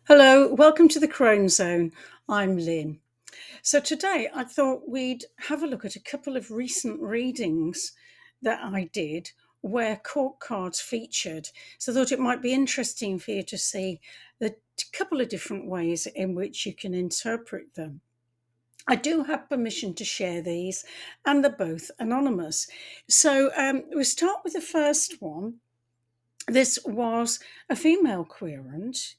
Hello, welcome to the Crone Zone. I'm Lynn. So today I thought we'd have a look at a couple of recent readings that I did where court cards featured. So I thought it might be interesting for you to see the couple of different ways in which you can interpret them. I do have permission to share these, and they're both anonymous. So we start with the first one. This was a female querent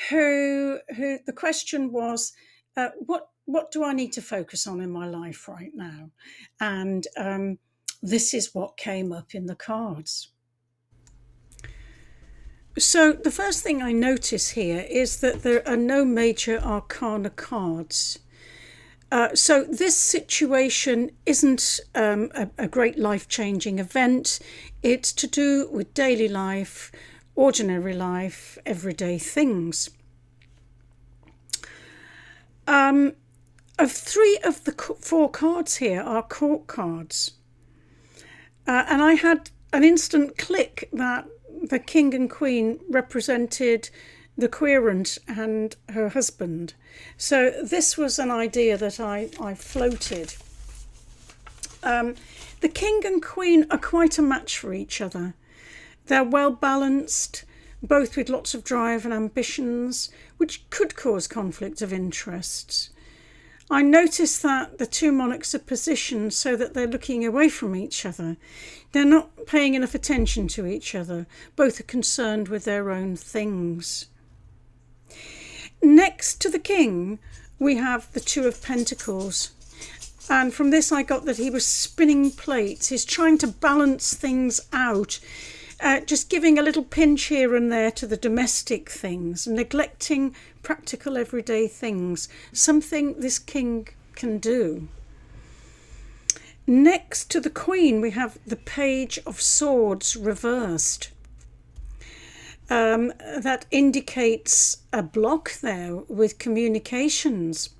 who the question was, what do I need to focus on in my life right now? And this is what came up in the cards. So the first thing I notice here is that there are no major arcana cards. So this situation isn't a great life-changing event. It's to do with daily life, ordinary life, everyday things. Of three of the four cards here are court cards. And I had an instant click that the king and queen represented the querent and her husband. So this was an idea that I floated. The king and queen are quite a match for each other. They're well balanced, both with lots of drive and ambitions, which could cause conflict of interests. I noticed that the two monarchs are positioned so that they're looking away from each other. They're not paying enough attention to each other. Both are concerned with their own things. Next to the king, we have the Two of Pentacles. And from this I got that he was spinning plates. He's trying to balance things out. Just giving a little pinch here and there to the domestic things, neglecting practical everyday things, something this king can do. Next to the queen, we have the Page of Swords reversed. That indicates a block there with communications.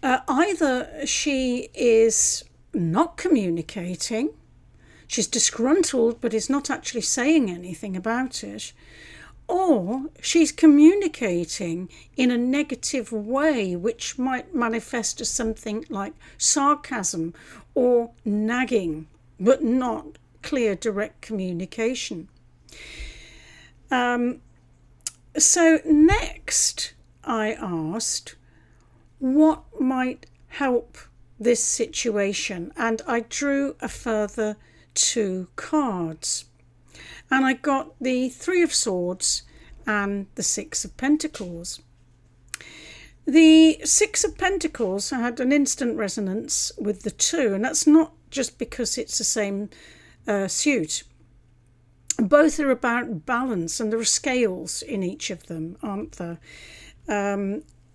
Either she is not communicating, she's disgruntled but is not actually saying anything about it, or she's communicating in a negative way which might manifest as something like sarcasm or nagging, but not clear direct communication. So next I asked what might help this situation, and I drew a further two cards, and I got the Three of Swords and the Six of Pentacles. The Six of Pentacles had an instant resonance with the two, and that's not just because it's the same suit. Both are about balance, and there are scales in each of them, aren't there?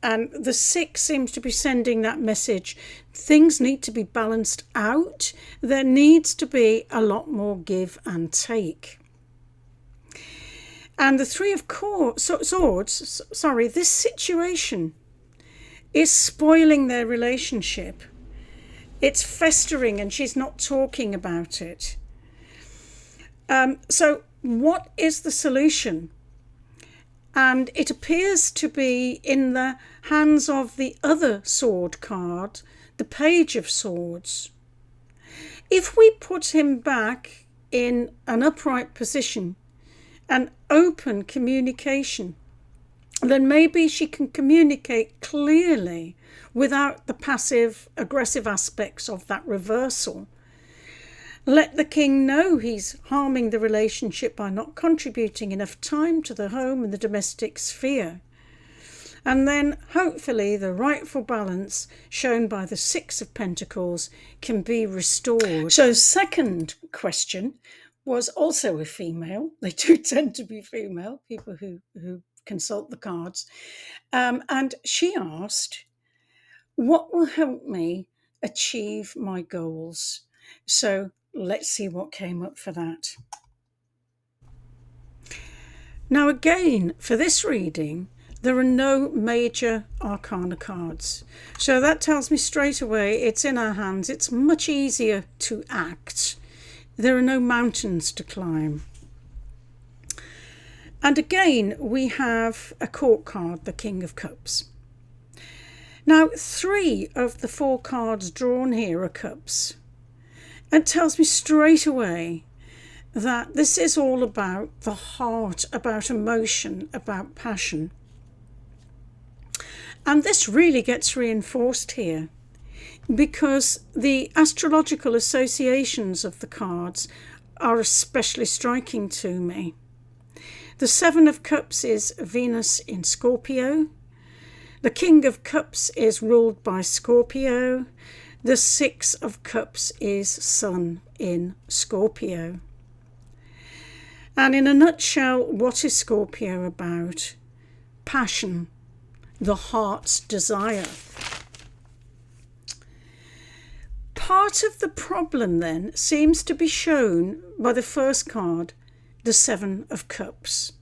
And the Six seems to be sending that message. Things need to be balanced out. There needs to be a lot more give and take. And the Three of Swords, this situation is spoiling their relationship. It's festering and she's not talking about it. So what is the solution? And it appears to be in the hands of the other sword card, the Page of Swords. If we put him back in an upright position and open communication, then maybe she can communicate clearly without the passive aggressive aspects of that reversal. Let the king know he's harming the relationship by not contributing enough time to the home and the domestic sphere. And then hopefully the rightful balance shown by the Six of Pentacles can be restored. So second question was also a female. They do tend to be female, people who consult the cards. And she asked, what will help me achieve my goals? So let's see what came up for that. Now again, for this reading, there are no major arcana cards. So that tells me straight away it's in our hands. It's much easier to act. There are no mountains to climb. And again, we have a court card, the King of Cups. Now, 3 of the 4 cards drawn here are cups. It tells me straight away that this is all about the heart, about emotion, about passion. And this really gets reinforced here because the astrological associations of the cards are especially striking to me. The 7 of Cups is Venus in Scorpio. The King of Cups is ruled by Scorpio. The 6 of Cups is Sun in Scorpio. And in a nutshell, what is Scorpio about? Passion, the heart's desire. Part of the problem then seems to be shown by the first card, the 7 of Cups.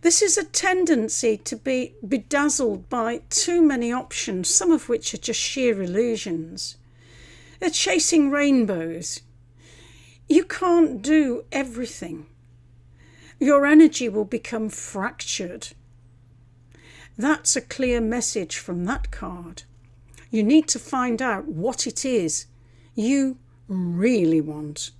This is a tendency to be bedazzled by too many options, some of which are just sheer illusions. They're chasing rainbows. You can't do everything. Your energy will become fractured. That's a clear message from that card. You need to find out what it is you really want.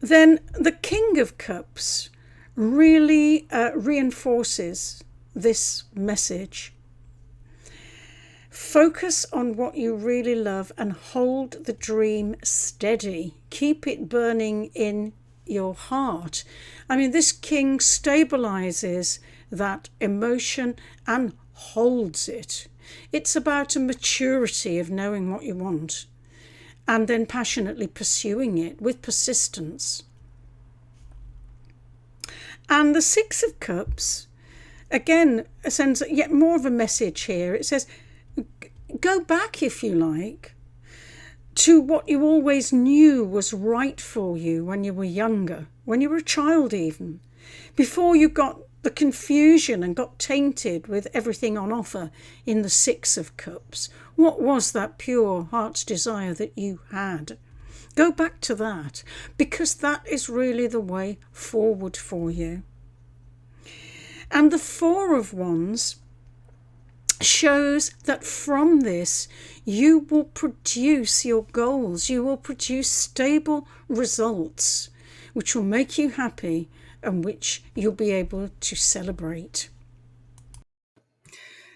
Then the King of Cups really reinforces this message. Focus on what you really love and hold the dream steady. Keep it burning in your heart. I mean, this king stabilizes that emotion and holds it. It's about a maturity of knowing what you want and then passionately pursuing it with persistence. And the 6 of Cups, again, sends yet more of a message here. It says, go back, if you like, to what you always knew was right for you when you were younger, when you were a child even, before you got the confusion and got tainted with everything on offer in the 6 of Cups. What was that pure heart's desire that you had? Go back to that, because that is really the way forward for you. And the 4 of Wands shows that from this you will produce your goals. You will produce stable results which will make you happy and which you'll be able to celebrate.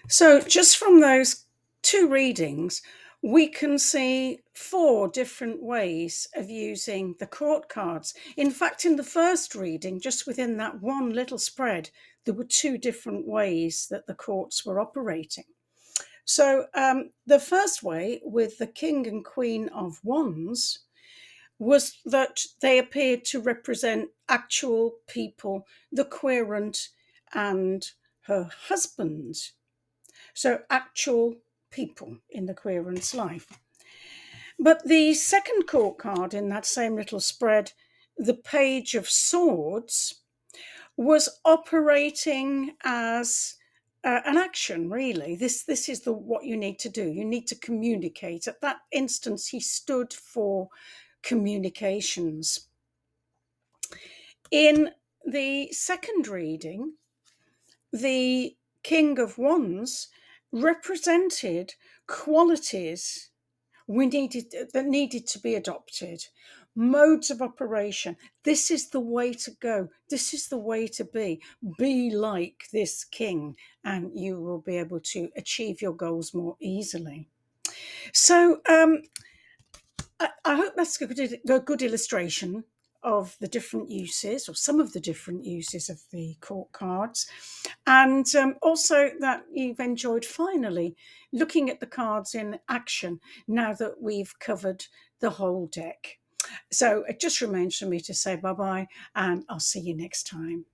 So just from those 2 readings, we can see 4 different ways of using the court cards. In fact, in the first reading, just within that one little spread, there were 2 different ways that the courts were operating. So the first way, with the King and Queen of Wands, was that they appeared to represent actual people, the querent and her husband. So actual people in the querent's life. But the second court card in that same little spread, the Page of Swords, was operating as an action, really. This is what you need to do. You need to communicate. At that instance, he stood for communications. In the second reading, the King of Wands represented qualities that needed to be adopted, modes of operation. This is the way to go. This is the way to be. Be like this king, and you will be able to achieve your goals more easily. So I hope that's a good illustration of the different uses, or some of the different uses of the court cards, and also that you've enjoyed finally looking at the cards in action now that we've covered the whole deck. So it just remains for me to say bye-bye, and I'll see you next time.